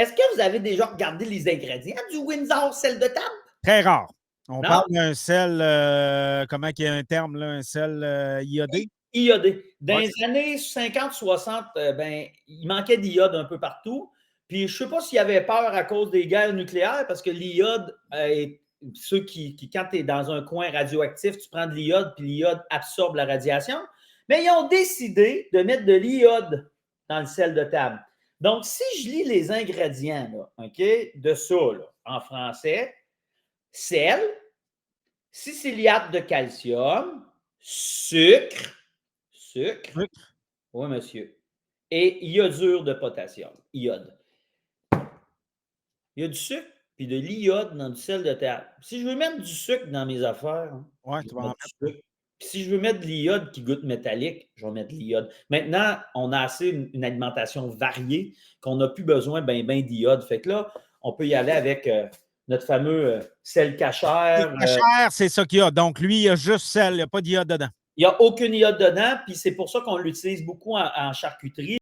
Est-ce que vous avez déjà regardé les ingrédients du Windsor sel de table? Très rare. On Non? parle d'un sel, comment il y a un terme, là, un sel iodé? Iodé. Dans Ouais. les années 50-60, ben, il manquait d'iode un peu partout. Puis je ne sais pas s'il y avait peur à cause des guerres nucléaires, parce que l'iode, ceux quand tu es dans un coin radioactif, tu prends de l'iode, puis l'iode absorbe la radiation. Mais ils ont décidé de mettre de l'iode dans le sel de table. Donc, si je lis les ingrédients là, okay, de ça là, en français, sel, siciliate de calcium, sucre, Oui. oui, monsieur, et iodure de potassium, iode. Il y a du sucre puis de l'iode dans du sel de table. Si je veux mettre du sucre dans mes affaires, Ouais, je tu vais vas en mettre mettre. du sucre. Puis si je veux mettre de l'iode qui goûte métallique, je vais mettre de l'iode. Maintenant, on a assez une alimentation variée qu'on n'a plus besoin ben d'iode. Fait que là, on peut y aller avec notre fameux sel Les cachère. cachères, c'est ça qu'il y a. Donc, lui, il y a juste sel, il n'y a pas d'iode dedans. Il n'y a aucune iode dedans, puis c'est pour ça qu'on l'utilise beaucoup en charcuterie.